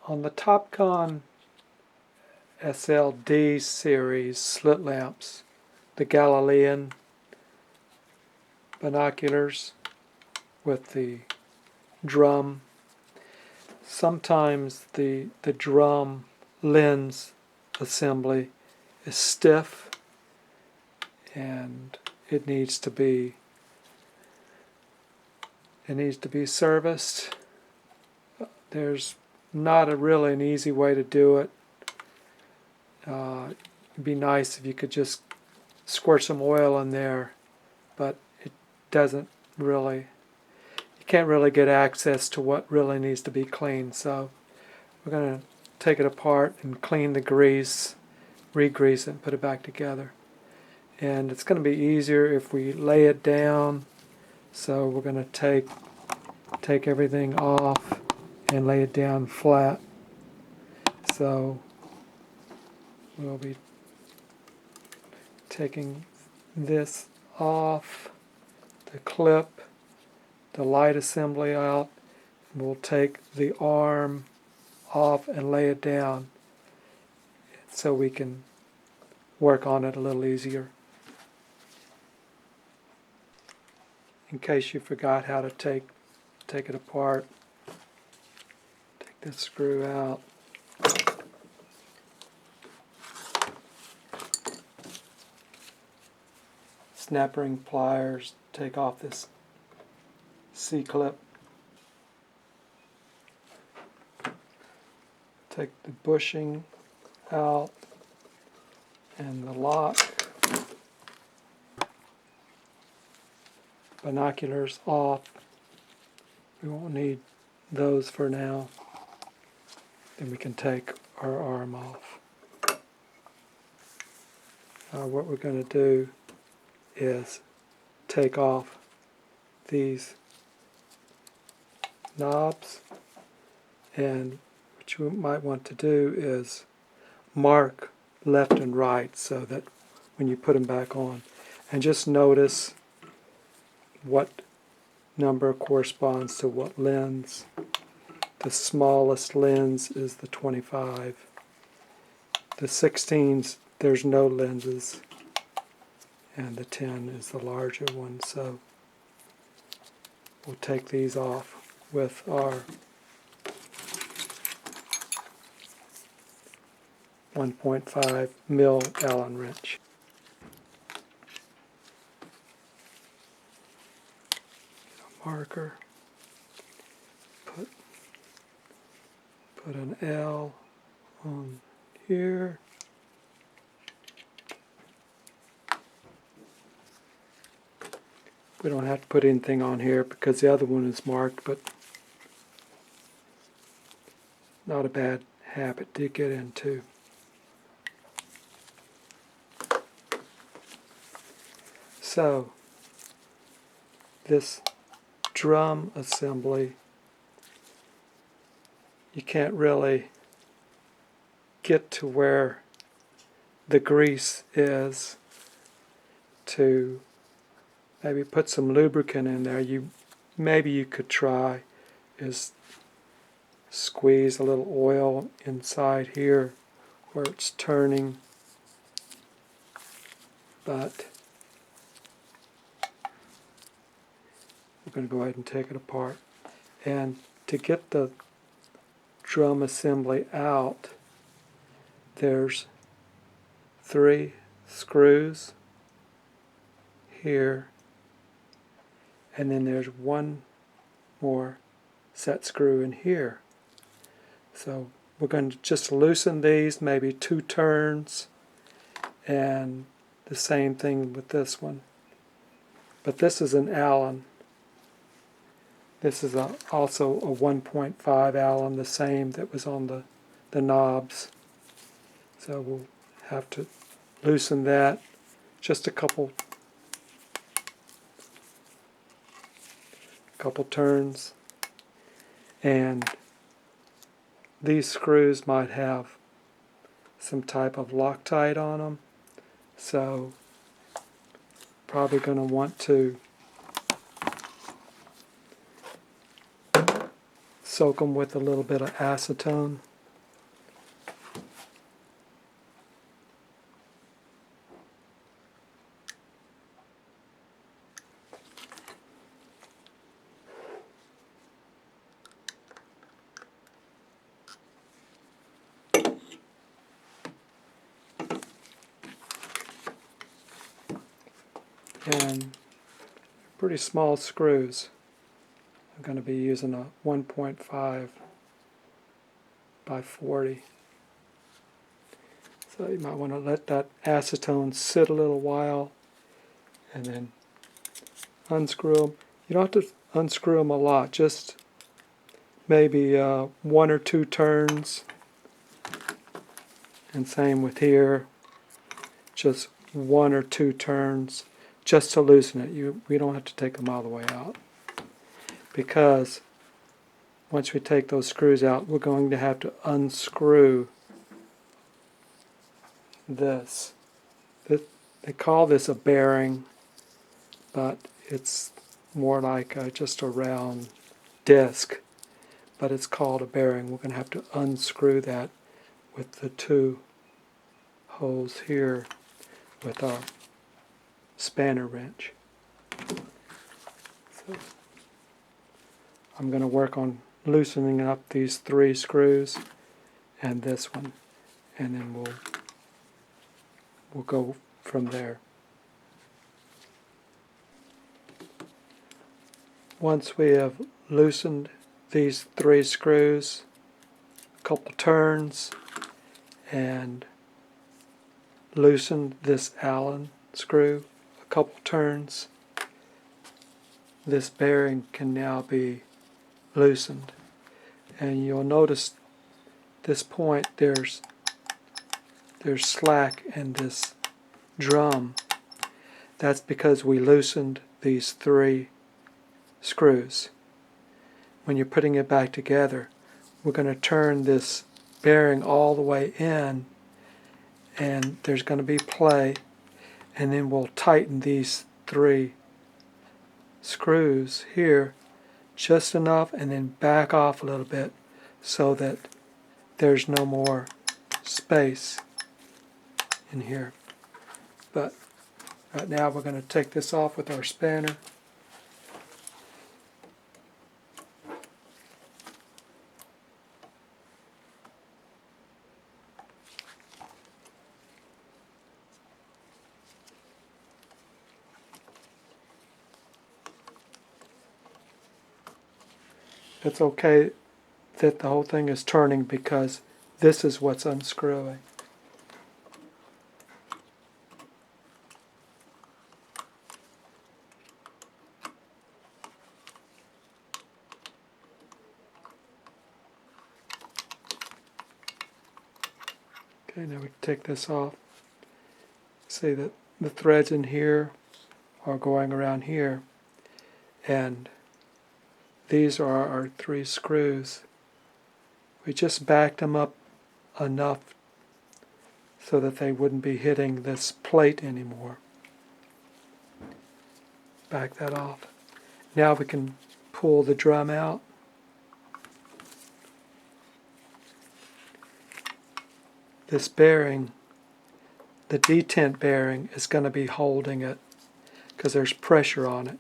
On the Topcon SL-D series slit lamps, the Galilean binoculars with the drum, sometimes the drum lens assembly is stiff and it needs to be serviced. There's not really an easy way to do it. It'd be nice if you could just squirt some oil in there, but it doesn't really, you can't really get access to what really needs to be cleaned. So we're going to take it apart and clean the grease, re-grease it, and put it back together. And it's going to be easier if we lay it down. So we're going to take everything off and lay it down flat. So we'll be taking this off, the clip, the light assembly out. We'll take the arm off and lay it down so we can work on it a little easier. In case you forgot how to take it apart, take this screw out. Snap ring pliers, take off this C-clip. Take the bushing out and the lock. Binoculars off. We won't need those for now. Then we can take our arm off. What we're going to do is take off these knobs, and what you might want to do is mark left and right so that when you put them back on, and just notice what number corresponds to what lens. The smallest lens is the 25. The 16s, there's no lenses, and the 10 is the larger one. So we'll take these off with our 1.5 mil Allen wrench. Marker, put an L on here. We don't have to put anything on here because the other one is marked, but not a bad habit to get into. So this drum assembly, you can't really get to where the grease is to maybe put some lubricant in there. Maybe you could try is squeeze a little oil inside here where it's turning, but we're going to go ahead and take it apart. And to get the drum assembly out, there's 3 screws here, and then there's 1 more set screw in here. So we're going to just loosen these, maybe 2 turns, and the same thing with this one. But this is an Allen. This is also a 1.5 Allen, the same that was on the knobs. So we'll have to loosen that. Just a couple turns. And these screws might have some type of Loctite on them. So probably going to want to soak them with a little bit of acetone. and pretty small screws. I'm going to be using a 1.5 by 40. So you might want to let that acetone sit a little while and then unscrew them. You don't have to unscrew them a lot, just maybe 1 or 2 turns. And same with here, just 1 or 2 turns just to loosen it. We don't have to take them all the way out, because once we take those screws out, we're going to have to unscrew this. They call this a bearing, but it's more like just a round disc, but it's called a bearing. We're going to have to unscrew that with the 2 holes here with our spanner wrench. So I'm going to work on loosening up these 3 screws and this one, and then we'll go from there. Once we have loosened these 3 screws, a couple turns, and loosened this Allen screw a couple turns, this bearing can now be loosened. And you'll notice this point there's slack in this drum. That's because we loosened these 3 screws. When you're putting it back together, we're going to turn this bearing all the way in, and there's going to be play, and then we'll tighten these 3 screws here just enough, and then back off a little bit so that there's no more space in here. But right now we're going to take this off with our spanner. It's okay that the whole thing is turning, because this is what's unscrewing. Okay, now we can take this off. See that the threads in here are going around here, and these are our 3 screws. We just backed them up enough so that they wouldn't be hitting this plate anymore. Back that off. Now we can pull the drum out. This bearing, the detent bearing, is going to be holding it because there's pressure on it.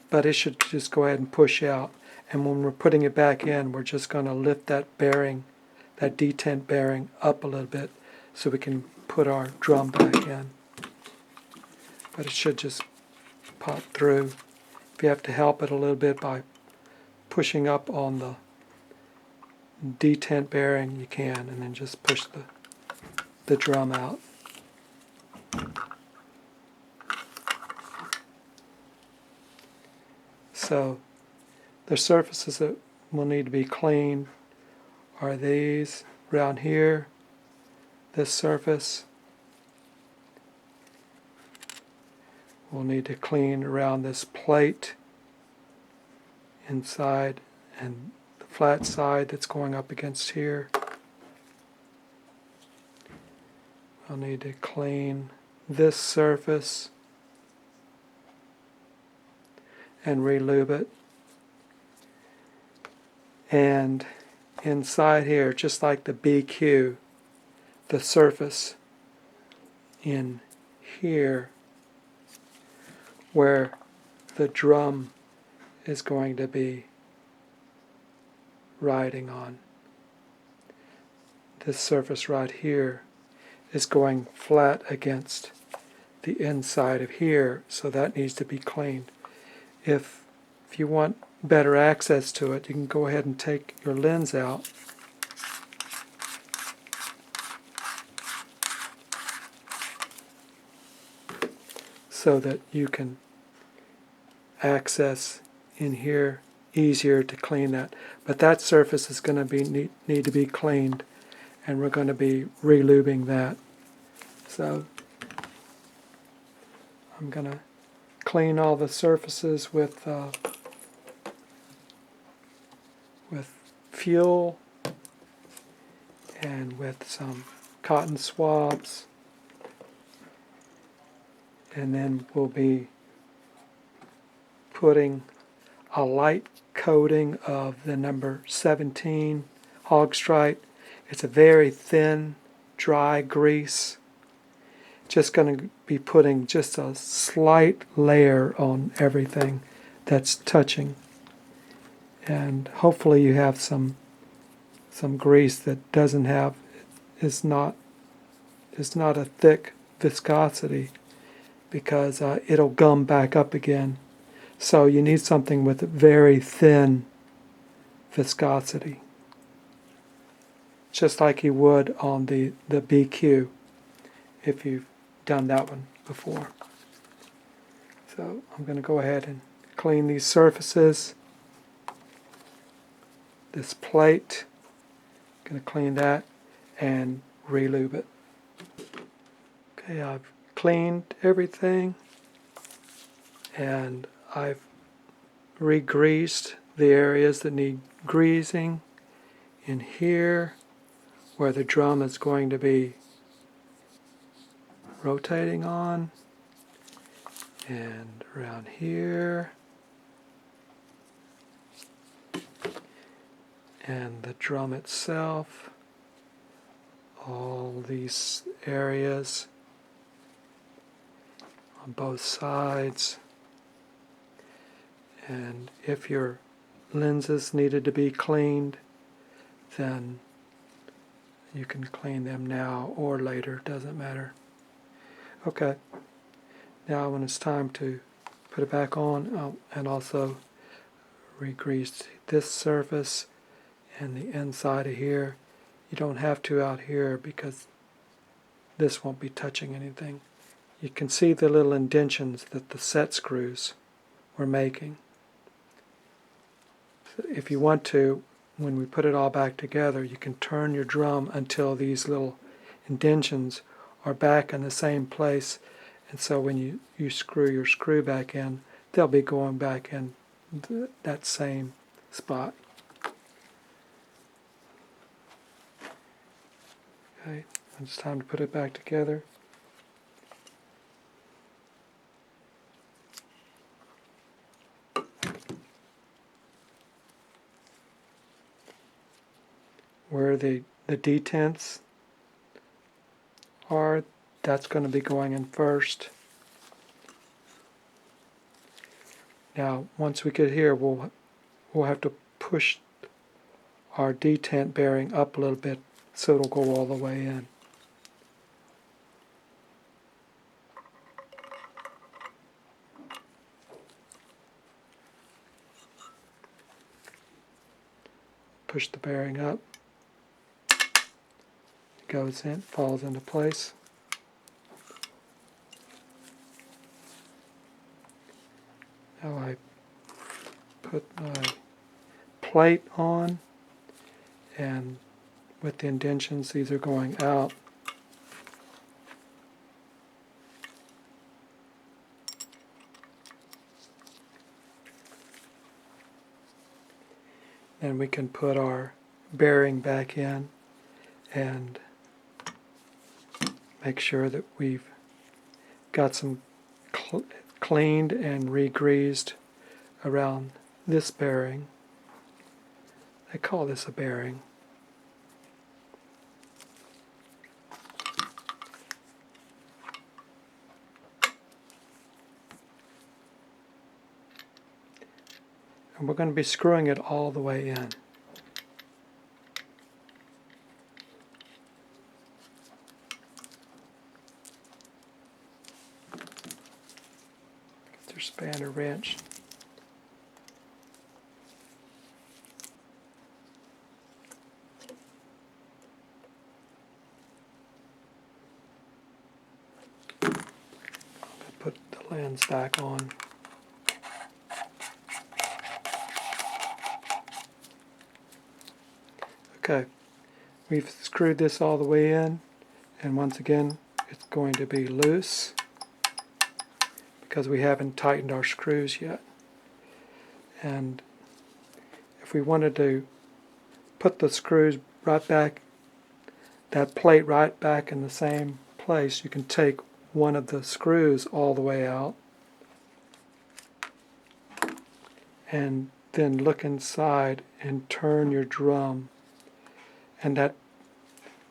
But it should just go ahead and push out. And when we're putting it back in, we're just going to lift that bearing, that detent bearing, up a little bit so we can put our drum back in. But it should just pop through. If you have to help it a little bit by pushing up on the detent bearing, you can, and then just push the drum out. So the surfaces that will need to be cleaned are these around here, this surface. We'll need to clean around this plate inside and the flat side that's going up against here. We'll need to clean this surface and re-lube it. And inside here, just like the BQ, the surface in here where the drum is going to be riding on. This surface right here is going flat against the inside of here, so that needs to be cleaned. If you want better access to it, you can go ahead and take your lens out so that you can access in here easier to clean that. But that surface is going to be need to be cleaned, and we're going to be re-lubing that. So I'm going to clean all the surfaces with fuel and with some cotton swabs, and then we'll be putting a light coating of the number 17 hog stripe. It's a very thin, dry grease. Just going to be putting just a slight layer on everything that's touching. And hopefully you have some grease that doesn't have, is not a thick viscosity, because it'll gum back up again. So you need something with a very thin viscosity, just like you would on the BQ if you've done that one before. So I'm going to go ahead and clean these surfaces. This plate, I'm going to clean that and re-lube it. Okay, I've cleaned everything, and I've re-greased the areas that need greasing in here, where the drum is going to be rotating on, and around here, and the drum itself, all these areas on both sides. And if your lenses needed to be cleaned, then you can clean them now or later, doesn't matter. Okay, now when it's time to put it back on, and also re-grease this surface and the inside of here. You don't have to out here because this won't be touching anything. You can see the little indentions that the set screws were making. If you want to, when we put it all back together, you can turn your drum until these little indentions are back in the same place, and so when you screw your screw back in, they'll be going back in that same spot. Okay, it's time to put it back together. Where the detents are, that's going to be going in first. Now, once we get here, we'll have to push our detent bearing up a little bit so it'll go all the way in. Push the bearing up. It goes in, falls into place. Now I put my plate on, and with the indentions, these are going out. And we can put our bearing back in and make sure that we've got some cleaned and re-greased around this bearing. I call this a bearing. And we're going to be screwing it all the way in. spanner wrench. Put the lens back on. Okay, we've screwed this all the way in, and once again it's going to be loose because we haven't tightened our screws yet. And if we wanted to put the screws right back, that plate right back in the same place, you can take one of the screws all the way out and then look inside and turn your drum, and that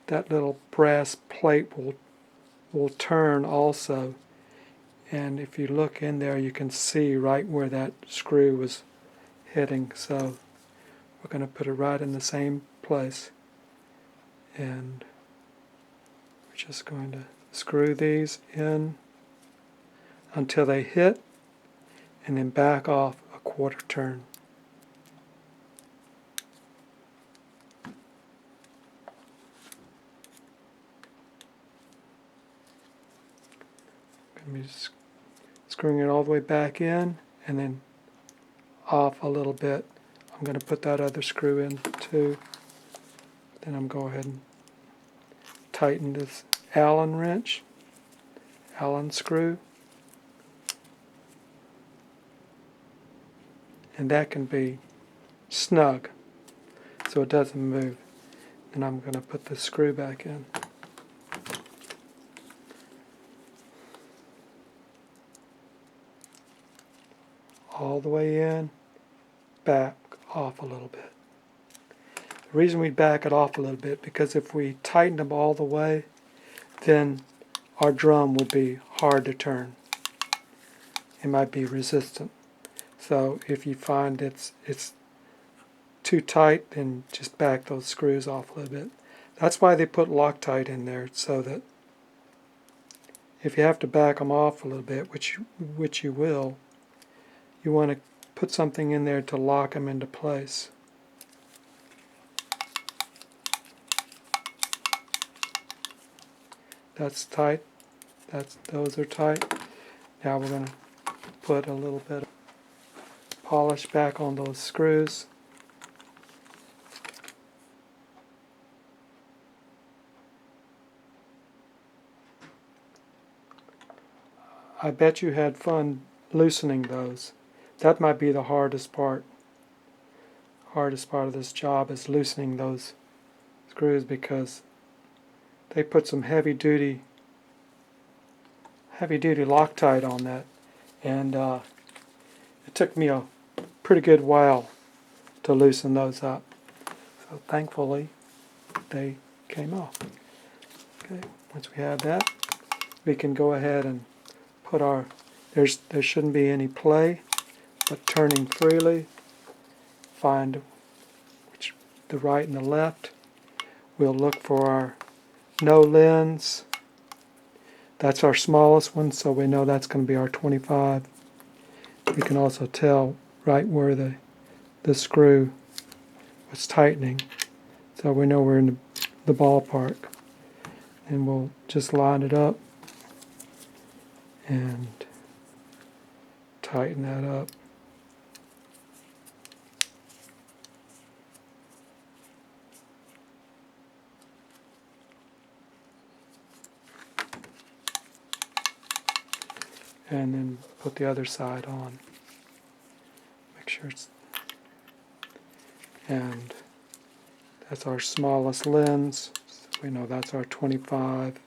little brass plate will turn also, and if you look in there you can see right where that screw was hitting. So we're going to put it right in the same place, and we're just going to screw these in until they hit, and then back off a quarter turn. I'm just screwing it all the way back in and then off a little bit. I'm going to put that other screw in too. Then I'm going to go ahead and tighten this Allen wrench, Allen screw. And that can be snug so it doesn't move. And I'm going to put the screw back in. All the way in, back off a little bit. The reason we back it off a little bit, because if we tighten them all the way, then our drum would be hard to turn. It might be resistant. So if you find it's too tight, then just back those screws off a little bit. That's why they put Loctite in there, so that if you have to back them off a little bit, which you will, you want to put something in there to lock them into place. That's tight. Those are tight. Now we're going to put a little bit of polish back on those screws. I bet you had fun loosening those. That might be the hardest part. Hardest part of this job is loosening those screws, because they put some heavy duty Loctite on that, and it took me a pretty good while to loosen those up. So thankfully they came off. Okay, once we have that, we can go ahead and put our, there shouldn't be any play, but turning freely, find the right and the left. We'll look for our no lens. That's our smallest one, so we know that's going to be our 25. We can also tell right where the screw was tightening, so we know we're in the ballpark. And we'll just line it up and tighten that up. And then put the other side on. Make sure it's, and that's our smallest lens. So we know that's our 25.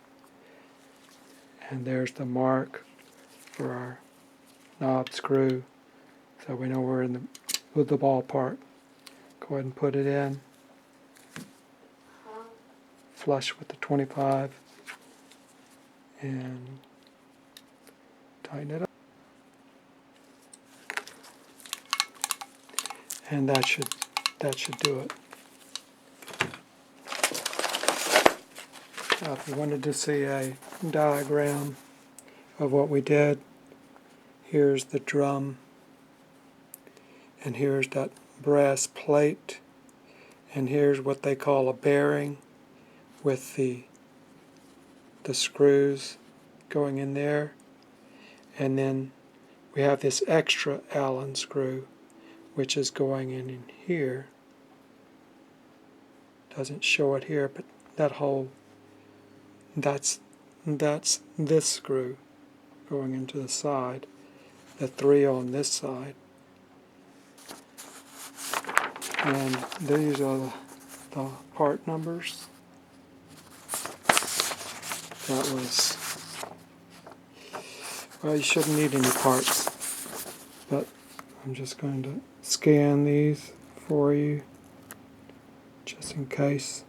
And there's the mark for our knob screw. So we know we're in the ballpark. Go ahead and put it in. Flush with the 25. And tighten it up. And that should do it. Now if you wanted to see a diagram of what we did, Here's the drum, and here's that brass plate, and here's what they call a bearing with the screws going in there, and then we have this extra Allen screw which is going in here. Doesn't show it here, but that hole, that's this screw going into the side, the 3 on this side, and these are the part numbers. That was, well, you shouldn't need any parts, but I'm just going to scan these for you just in case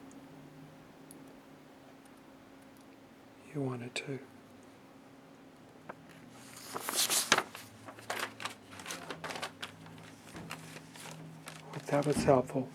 you wanted to. Hope that was helpful.